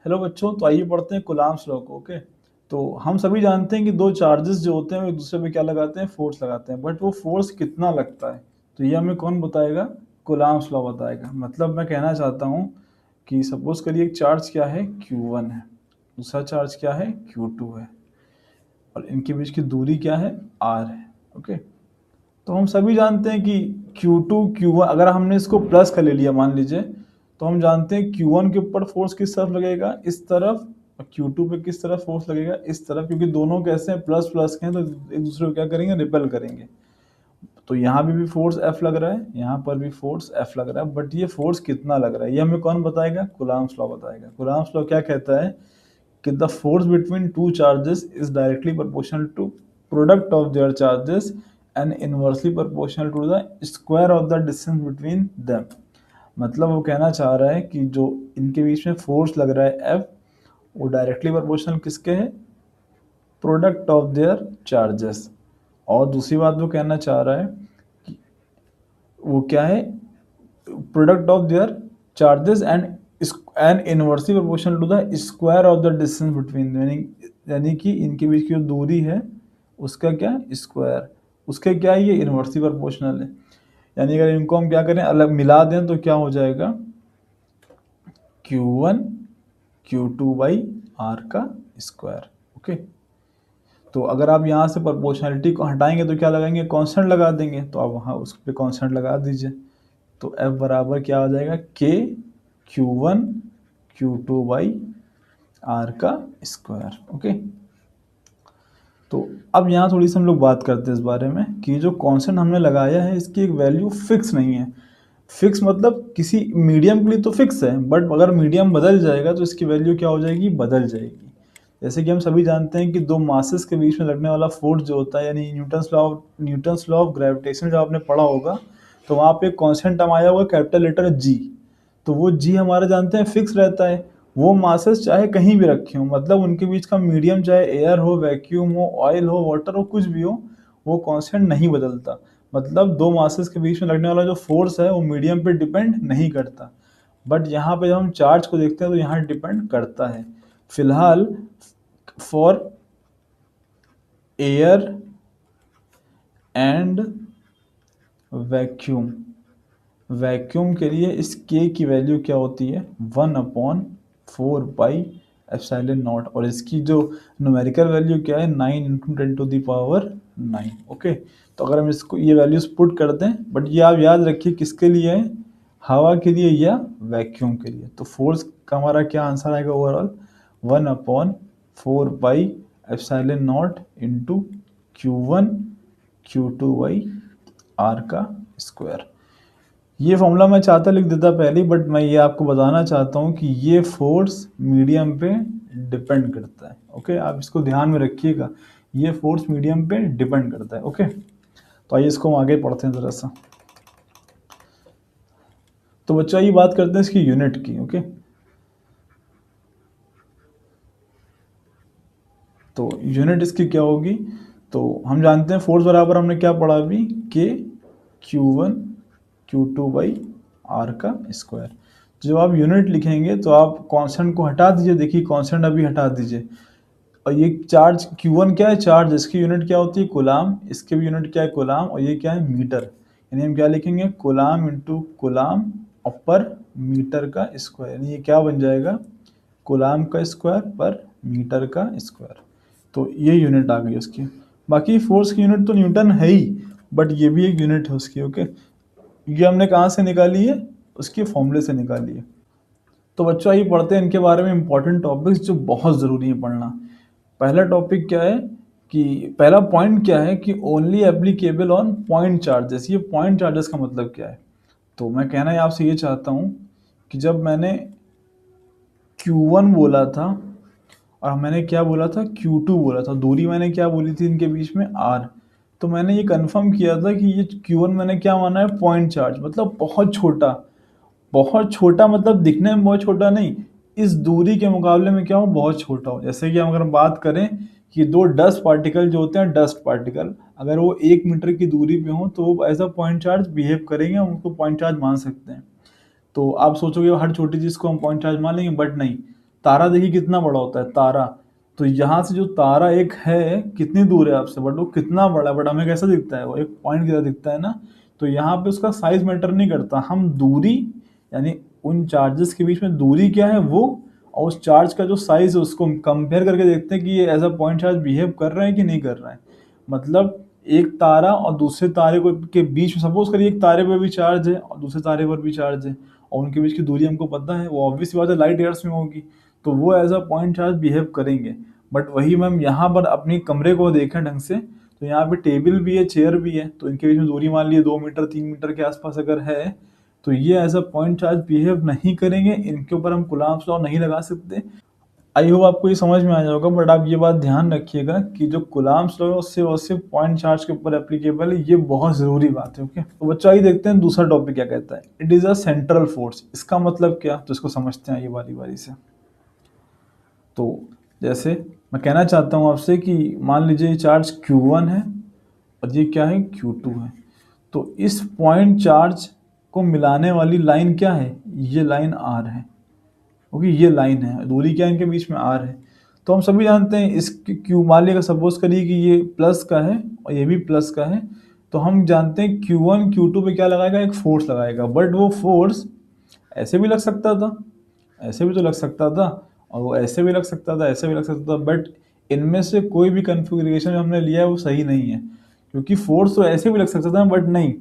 Hello बच्चों, तो आइए पढ़ते हैं कूलाम्स लॉ को। ओके, तो हम सभी जानते हैं कि दो चार्जेस जो होते हैं वो एक दूसरे पे क्या लगाते हैं, फोर्स लगाते हैं। बट वो फोर्स कितना लगता है तो ये हमें कौन बताएगा, कूलाम्स लॉ बताएगा। मतलब मैं कहना चाहता हूँ कि सपोज करिए एक चार्ज क्या है, Q1 है, दूसरा चार्ज क्या है, Q2 है, और इनके बीच की दूरी क्या है, R है। ओके, तो हम सभी जानते हैं कि Q2 Q1 अगर हमने इसको प्लस का ले लिया मान लीजिए, तो हम जानते हैं Q1 के ऊपर फोर्स किस तरफ लगेगा, इस तरफ, और Q2 पे किस तरफ फोर्स लगेगा, इस तरफ, क्योंकि दोनों कैसे हैं, प्लस प्लस के हैं, तो एक दूसरे को क्या करेंगे, रिपेल करेंगे। तो यहाँ भी फोर्स F लग रहा है, यहाँ पर भी फोर्स F लग रहा है, बट ये फोर्स कितना लग रहा है ये हमें कौन बताएगा, कूलाम्स लॉ बताएगा। कूलाम्स लॉ क्या कहता है कि the force between two charges is directly proportional to product of their charges and inversely proportional to the square of the distance between them. मतलब वो कहना चाह रहा है कि जो इनके बीच में फोर्स लग रहा है F, वो डायरेक्टली प्रोपोर्शनल किसके है, प्रोडक्ट ऑफ देयर चार्जेस। और दूसरी बात वो कहना चाह रहा है कि वो क्या है, product of their charges and inversely proportional to the square of the distance between, यानी कि इनके बीच की जो दूरी है उसका क्या, स्क्वायर, उसके क्या है, ये इनवर्सली प्रोपोर्शनल है। यानी अगर इनको हम क्या करें, अलग मिला दें तो क्या हो जाएगा, Q1 Q2 बाई आर का स्क्वायर। ओके, तो अगर आप यहाँ से प्रोपोर्शनलिटी को हटाएंगे तो क्या लगाएंगे, कांस्टेंट लगा देंगे, तो आप वहाँ उस पर कांस्टेंट लगा दीजिए। तो F बराबर क्या आ जाएगा, K Q1 Q2 by R का स्क्वायर। ओके, तो अब यहाँ थोड़ी सी हम लोग बात करते हैं इस बारे में कि जो कांस्टेंट हमने लगाया है इसकी एक वैल्यू फिक्स नहीं है। फिक्स मतलब किसी मीडियम के लिए तो फिक्स है, बट अगर मीडियम बदल जाएगा तो इसकी वैल्यू क्या हो जाएगी, बदल जाएगी। जैसे कि हम सभी जानते हैं कि दो मासेस के बीच में लगने वाला फोर्स जो होता है, यानी न्यूटन्स लॉ ऑफ ग्रेविटेशन जब आपने पढ़ा होगा, तो वहाँ पे कांस्टेंट टर्म आया होगा कैपिटल लेटर G। तो वो G हमारा जानते हैं फिक्स रहता है। वो मासेस चाहे कहीं भी रखे हों, मतलब उनके बीच का मीडियम चाहे एयर हो, वैक्यूम हो, ऑयल हो, वाटर हो, कुछ भी हो, वो कांस्टेंट नहीं बदलता। मतलब दो मासेस के बीच में लगने वाला जो फोर्स है वो मीडियम पे डिपेंड नहीं करता। बट यहाँ पे जब हम चार्ज को देखते हैं तो यहाँ डिपेंड करता है। फिलहाल for air and vacuum, vacuum के लिए इस K की वैल्यू क्या होती है, 1/4 पाई एप्सिलॉन नॉट, और इसकी जो न्यूमेरिकल वैल्यू क्या है, 9 × 10⁹ ओके, तो अगर हम इसको ये वैल्यूज पुट कर दें, बट ये आप याद रखिए किसके लिए है, हवा के लिए या वैक्यूम के लिए। तो फोर्स का हमारा क्या आंसर आएगा overall, 1/4 pi epsilon naught into Q1 Q2 by R का स्क्वायर। ये फॉर्मूला मैं चाहता लिख देता पहले, बट मैं ये आपको बताना चाहता हूँ कि ये फोर्स मीडियम पे डिपेंड करता है। ओके, आप इसको ध्यान में रखिएगा, ये फोर्स मीडियम पे डिपेंड करता है। ओके, तो आइए इसको हम आगे पढ़ते हैं ज़रा सा। तो बच्चा ये बात करते हैं इसकी यूनिट की। ओके, तो यूनिट इसकी क्या होगी, तो हम जानते हैं फोर्स बराबर हमने क्या पढ़ा अभी, K Q1 Q2 by R का स्क्वायर। जब आप यूनिट लिखेंगे तो आप कांस्टेंट को हटा दीजिए, देखिए कांस्टेंट अभी हटा दीजिए, और ये चार्ज Q1 क्या है, चार्ज, इसकी यूनिट क्या होती है, कूलाम, इसके भी यूनिट क्या है, कूलाम, और ये क्या है, मीटर। यानी हम क्या लिखेंगे, कूलाम इंटू कूलाम पर मीटर का स्क्वायर, यानी ये क्या बन जाएगा, कूलाम का स्क्वायर पर मीटर का स्क्वायर। तो ये यूनिट आ गई उसकी। बाकी फोर्स की यूनिट तो न्यूटन है ही, बट ये भी एक यूनिट है उसकी। ओके, ये हमने कहाँ से निकाली है, उसके फॉर्मूले से निकाली है। तो बच्चों आइए पढ़ते हैं इनके बारे में इंपॉर्टेंट टॉपिक्स जो बहुत ज़रूरी है पढ़ना। पहला टॉपिक क्या है कि पहला पॉइंट क्या है कि only applicable on point charges. ये पॉइंट चार्जेस का मतलब क्या है, तो मैं कहना है आपसे ये चाहता हूँ कि जब मैंने Q1 बोला था और मैंने क्या बोला था, Q2 बोला था, दूरी मैंने क्या बोली थी इनके बीच में, R, तो मैंने ये कंफर्म किया था कि ये Q1 मैंने क्या माना है, पॉइंट चार्ज, मतलब बहुत छोटा। बहुत छोटा मतलब दिखने में बहुत छोटा नहीं, इस दूरी के मुकाबले में क्या हो, बहुत छोटा हो। जैसे कि अगर हम बात करें कि दो डस्ट पार्टिकल जो होते हैं, डस्ट पार्टिकल अगर वो 1 मीटर की दूरी पे हो तो वो as a point charge behave करेंगे, हम उनको पॉइंट चार्ज मान सकते हैं। तो आप सोचोगे हर छोटी चीज़ को हम पॉइंट चार्ज मान लेंगे, बट नहीं, तारा देखिए कितना बड़ा होता है तारा, तो यहाँ से जो तारा एक है कितनी दूर है आपसे, बट वो कितना बड़ा है, बट हमें कैसा दिखता है, वो एक पॉइंट की तरह दिखता है ना। तो यहाँ पे उसका साइज मैटर नहीं करता, हम दूरी यानी उन चार्जेस के बीच में दूरी क्या है वो, और उस चार्ज का जो साइज है उसको कंपेयर करके देखते हैं कि ये as a point charge behave कर रहा है कि नहीं कर रहा है। मतलब एक तारा और दूसरे तारे को के बीच में, सपोज करिए एक तारे पर भी चार्ज है और दूसरे तारे पर भी चार्ज है, और उनके बीच की दूरी हमको पता है, वो ऑब्वियस बात है लाइट ईयर्स में होगी, तो वो as a point charge behave करेंगे। बट वही मैम यहाँ पर अपनी कमरे को देखें ढंग से, तो यहाँ पे टेबल भी है, चेयर भी है, तो इनके बीच में दूरी मान लीजिए 2 मीटर 3 मीटर के आसपास अगर है, तो ये as a point charge behave नहीं करेंगे, इनके ऊपर हम कूलम्ब्स लॉ नहीं लगा सकते। आई होप आपको ये समझ में आ जाएगा, बट आप ये बात ध्यान रखिएगा कि जो कूलम्ब्स लॉ है उससे वो सिर्फ पॉइंट चार्ज के ऊपर एप्लीकेबल है, ये बहुत ज़रूरी बात है। ओके, तो बच्चों आइए देखते हैं दूसरा टॉपिक क्या कहता है। It is a central force, इसका मतलब क्या, तो इसको समझते हैं ये बारी बारी से। तो जैसे मैं कहना चाहता हूँ आपसे कि मान लीजिए ये चार्ज Q1 है और ये क्या है Q2 है, तो इस पॉइंट चार्ज को मिलाने वाली लाइन क्या है, ये लाइन R है। ओके, ये लाइन है, दूरी क्या है इनके बीच में R है। तो हम सभी जानते हैं इस Q, मान लिया सपोज करिए कि ये प्लस का है और ये भी प्लस का है, तो हम जानते हैं Q1 Q2 पे क्या लगाएगा, एक फोर्स लगाएगा, बट वो फोर्स ऐसे भी लग सकता था, ऐसे भी तो लग सकता था, और वो ऐसे भी लग सकता था, ऐसे भी लग सकता था, बट इनमें से कोई भी कन्फिग्रेशन जो हमने लिया है वो सही नहीं है, क्योंकि फोर्स तो ऐसे भी लग सकता था, बट नहीं,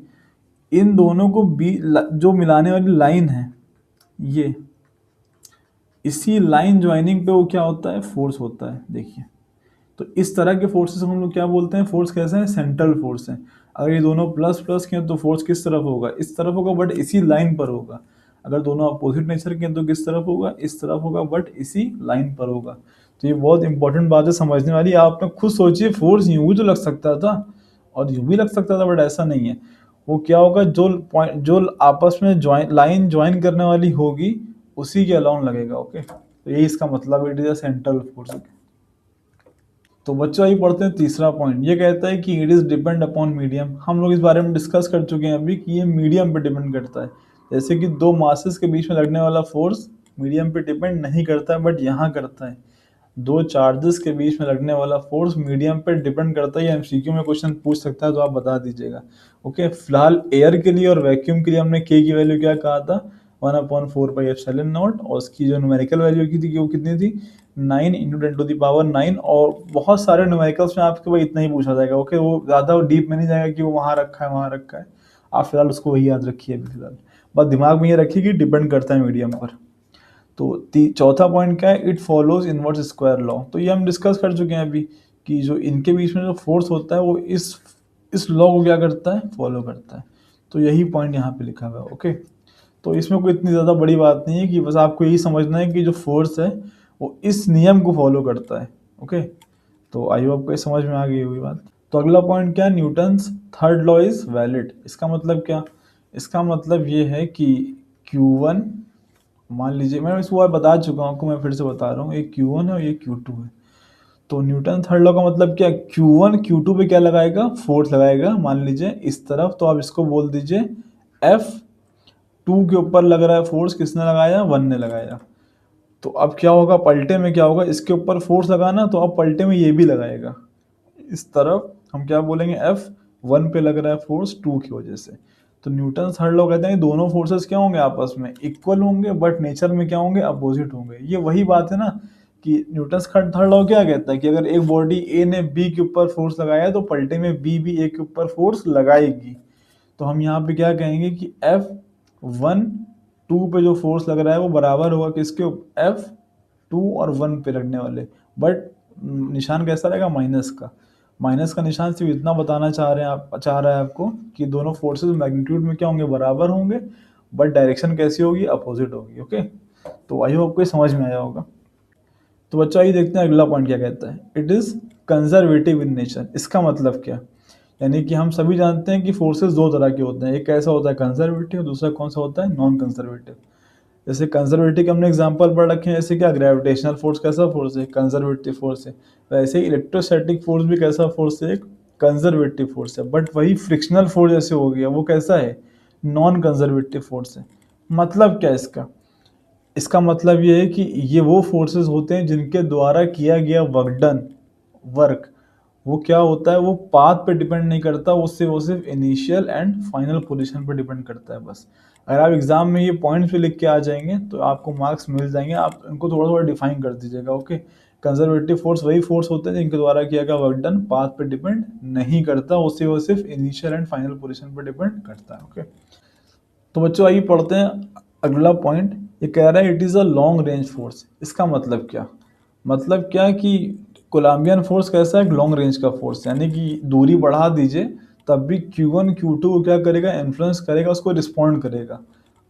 इन दोनों को जो मिलाने वाली लाइन है, ये इसी लाइन ज्वाइनिंग पे वो क्या होता है, फोर्स होता है। देखिए, तो इस तरह के फोर्सेस हम लोग क्या बोलते हैं, फोर्स कैसे हैं, सेंट्रल फोर्स हैं। अगर ये दोनों प्लस प्लस के हैं तो फोर्स किस तरफ होगा, इस तरफ होगा, बट इसी लाइन पर होगा। अगर दोनों अपोजिट नेचर के हैं तो किस तरफ होगा, इस तरफ होगा, बट इसी लाइन पर होगा। तो ये बहुत इंपॉर्टेंट बात है समझने वाली। आप ना खुद सोचिए, फोर्स यूं भी तो लग सकता था और यूं भी लग सकता था, बट ऐसा नहीं है। वो क्या होगा, जो पॉइंट जो आपस में लाइन ज्वाइन करने वाली होगी उसी के अलाउन लगेगा। ओके, तो यही इसका मतलब, it is a central force. तो बच्चों आइए पढ़ते हैं तीसरा पॉइंट। ये कहता है कि it is depend upon medium. हम लोग इस बारे में डिस्कस कर चुके हैं अभी कि ये मीडियम पे डिपेंड करता है। जैसे कि दो मासेस के बीच में लगने वाला फोर्स मीडियम पे डिपेंड नहीं करता है, बट यहाँ करता है। दो चार्जेस के बीच में लगने वाला फोर्स मीडियम पे डिपेंड करता है। ये एमसीक्यू में क्वेश्चन पूछ सकता है, तो आप बता दीजिएगा। ओके, फिलहाल एयर के लिए और वैक्यूम के लिए हमने के की वैल्यू क्या कहा था, 1/4πε0, और उसकी जो न्यूमेरिकल वैल्यू की थी वो कितनी थी, 9 × 10⁹ और बहुत सारे न्यूमेरिकल्स में आपके भाई इतना ही पूछा जाएगा। ओके, वो ज़्यादा डीप में नहीं जाएगा कि वो वहाँ रखा है वहाँ रखा है। आप फिलहाल उसको वही याद रखिए अभी फिलहाल, बस दिमाग में ये रखिए कि डिपेंड करता है मीडियम पर। तो चौथा पॉइंट क्या है, it follows inverse square law. तो ये हम डिस्कस कर चुके हैं अभी कि जो इनके बीच में जो फोर्स होता है वो इस लॉ को क्या करता है, फॉलो करता है। तो यही पॉइंट यहाँ पे लिखा हुआ है। ओके, तो इसमें कोई इतनी ज़्यादा बड़ी बात नहीं है, कि बस आपको यही समझना है कि जो फोर्स है वो इस नियम को फॉलो करता है। ओके, तो आई होप आपको ये समझ में आ गई होगी बात। तो अगला पॉइंट क्या है, Newton's third law is valid. इसका मतलब क्या, इसका मतलब ये है कि Q1, मान लीजिए मैं इसको बार बता चुका हूँ आपको, मैं फिर से बता रहा हूँ, ये Q1 है और ये Q2 है। तो न्यूटन थर्ड लॉ का मतलब क्या, Q1 Q2 पे क्या लगाएगा, फोर्स लगाएगा, मान लीजिए इस तरफ, तो आप इसको बोल दीजिए F2 के ऊपर लग रहा है फोर्स, किसने लगाया, 1 ने लगाया। तो अब क्या होगा, पलटे में क्या होगा, इसके ऊपर फोर्स लगाना, तो अब पलटे में ये भी लगाएगा। इस तरफ हम क्या बोलेंगे, F1 पे लग रहा है फोर्स 2 की वजह से। तो न्यूटन थर्ड लॉ कहते हैं दोनों फोर्सेस क्या होंगे, आपस में इक्वल होंगे, बट नेचर में क्या होंगे, अपोजिट होंगे। ये वही बात है ना कि न्यूटन थर्ड लॉ क्या कहता है कि अगर एक बॉडी ए ने बी के ऊपर फोर्स लगाया तो पलटे में बी भी ए के ऊपर फोर्स लगाएगी। तो हम यहाँ पे क्या कहेंगे कि F1 2 पे जो फोर्स लग रहा है वो बराबर होगा किसके, F2 और 1 पे लगने वाले, बट निशान कैसा रहेगा, माइनस का। माइनस का निशान सिर्फ इतना बताना चाह रहा है आपको कि दोनों फोर्सेस मैग्नीट्यूड में क्या होंगे, बराबर होंगे, बट डायरेक्शन कैसी होगी, अपोजिट होगी। ओके, तो आई होप आपको समझ में आया होगा। तो बच्चों आइए देखते हैं अगला पॉइंट क्या कहता है, it is conservative in nature. इसका मतलब क्या, यानी कि हम सभी जानते हैं कि फोर्सेस दो तरह के होते हैं, एक कैसा होता है कंजर्वेटिव, दूसरा कौन सा होता है, नॉन कंजर्वेटिव। जैसे कंजर्वेटिव के हमने एग्जांपल पढ़ रखे हैं, जैसे क्या ग्रेविटेशनल फोर्स कैसा फोर्स है, कंजर्वेटिव फोर्स है। वैसे ही इलेक्ट्रोस्टैटिक फोर्स भी कैसा फोर्स है, एक कंजर्वेटिव फोर्स है। बट वही फ्रिक्शनल फोर्स जैसे हो गया वो कैसा है, नॉन कंजर्वेटिव फोर्स है। मतलब क्या इसका, इसका मतलब ये है कि ये वो फोर्सेस होते हैं जिनके द्वारा किया गया वर्क वो क्या होता है, वो पाथ पे डिपेंड नहीं करता, उससे वो सिर्फ इनिशियल एंड फाइनल पोजीशन पे डिपेंड करता है बस। अगर आप एग्जाम में ये पॉइंट्स पे लिख के आ जाएंगे तो आपको मार्क्स मिल जाएंगे। आप इनको थोड़ा थोड़ा डिफाइन कर दीजिएगा। ओके, कंजर्वेटिव फोर्स वही फोर्स होते हैं जिनके द्वारा किया गया वर्क डन पाथ पे डिपेंड नहीं करता, उससे वो सिर्फ इनिशियल एंड फाइनल पोजीशन पे डिपेंड करता है। ओके, तो बच्चों आइए पढ़ते हैं अगला पॉइंट। ये कह रहा है it is a long range force. इसका मतलब क्या, मतलब क्या कि कोलम्बियन फोर्स कैसा है, लॉन्ग रेंज का फोर्स, यानी कि दूरी बढ़ा दीजिए तब भी Q1 Q2 को क्या करेगा, इन्फ्लुएंस करेगा, उसको रिस्पॉन्ड करेगा।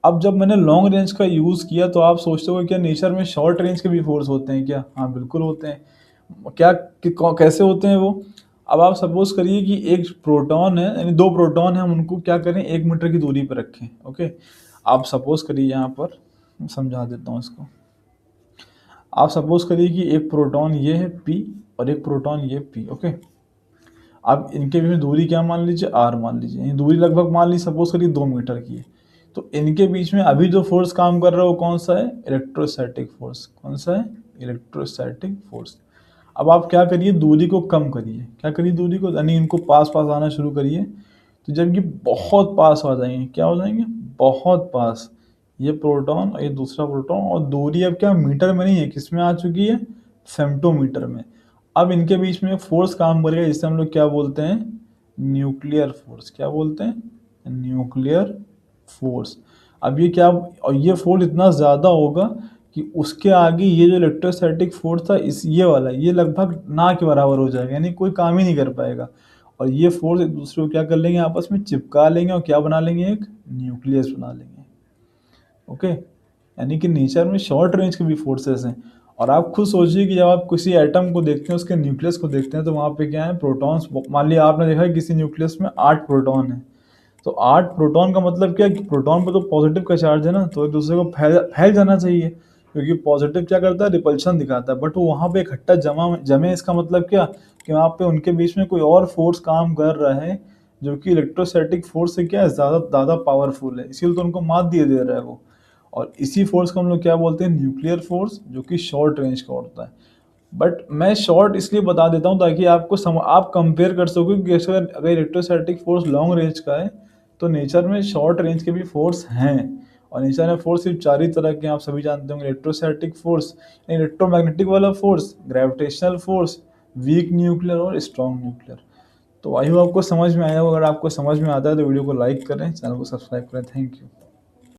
अब जब मैंने लॉन्ग रेंज का यूज़ किया तो आप सोचते हो क्या नेचर में शॉर्ट रेंज के भी फोर्स होते हैं क्या? हाँ बिल्कुल होते हैं। क्या कैसे होते हैं वो? अब आप सपोज करिए कि एक प्रोटॉन है, यानी दो प्रोटॉन है, हम उनको क्या करें 1 मीटर की दूरी पर रखें। ओके, आप सपोज करिए, यहाँ पर समझा देता हूँ इसको। आप सपोज करिए कि एक प्रोटॉन ये है P और एक प्रोटॉन ये P। ओके, अब इनके बीच में दूरी क्या मान लीजिए, R मान लीजिए, ये दूरी लगभग मान लीजिए सपोज करिए 2 मीटर की है। तो इनके बीच में अभी जो फोर्स काम कर रहा है वो कौन सा है, इलेक्ट्रोस्टैटिक फोर्स। कौन सा है, इलेक्ट्रोस्टैटिक फोर्स। अब आप क्या करिए, दूरी को कम करिए, क्या करिए, दूरी को, यानी इनको पास पास आना शुरू करिए। तो जब ये बहुत पास आ जाएंगे, क्या हो जाएंगे, बहुत पास, ये प्रोटॉन और ये दूसरा प्रोटॉन, और दूरी अब क्या मीटर में नहीं है, किस में आ चुकी है, फेम्टोमीटर में। अब इनके बीच में फोर्स काम करेगा जिसे हम लोग क्या बोलते हैं, न्यूक्लियर फोर्स। क्या बोलते हैं, न्यूक्लियर फोर्स। अब ये क्या, और ये फोर्स इतना ज़्यादा होगा कि उसके आगे ये जो इलेक्ट्रोस्टैटिक फोर्स था, इस ये वाला, ये लगभग ना के बराबर हो जाएगा, यानी कोई काम ही नहीं कर पाएगा। और ये फोर्स एक दूसरे को क्या कर लेंगे, आपस में चिपका लेंगे और क्या बना लेंगे, एक न्यूक्लियस बना लेंगे। ओके, यानी कि नेचर में शॉर्ट रेंज के भी फोर्सेस हैं। और आप खुद सोचिए कि जब आप किसी एटम को देखते हैं, उसके न्यूक्लियस को देखते हैं, तो वहाँ पे क्या है, प्रोटॉन्स। मान लिया आपने देखा है किसी न्यूक्लियस में 8 प्रोटॉन है, तो 8 प्रोटॉन का मतलब क्या, कि प्रोटॉन पे तो पॉजिटिव का चार्ज है ना, तो एक दूसरे को फैल फैल जाना चाहिए, क्योंकि पॉजिटिव क्या करता है, रिपल्शन दिखाता है। बट वो वहाँ पे इकट्ठा जमे, इसका मतलब क्या, कि वहाँ पे उनके बीच में कोई और फोर्स काम कर रहा है जो कि इलेक्ट्रोस्टैटिक फोर्स से क्या है, ज़्यादा ज़्यादा पावरफुल है, इसीलिए तो उनको मात दिए दे रहा है वो। और इसी फोर्स को हम लोग क्या बोलते हैं, न्यूक्लियर फोर्स, जो कि शॉर्ट रेंज का होता है। बट मैं शॉर्ट इसलिए बता देता हूँ ताकि आपको आप कंपेयर कर सको कि अगर इलेक्ट्रोस्टैटिक फोर्स लॉन्ग रेंज का है तो नेचर में शॉर्ट रेंज के भी फोर्स हैं। और नेचर में फोर्स सिर्फ 4 ही तरह के हैं, आप सभी जानते होंगे, इलेक्ट्रोस्टैटिक फोर्स, इलेक्ट्रोमैग्नेटिक वाला force, gravitational force, weak nuclear और स्ट्रॉन्ग न्यूक्लियर। तो आई होप आपको समझ में आया होगा। अगर आपको समझ में आता है तो वीडियो को लाइक करें, चैनल को सब्सक्राइब करें। Thank you.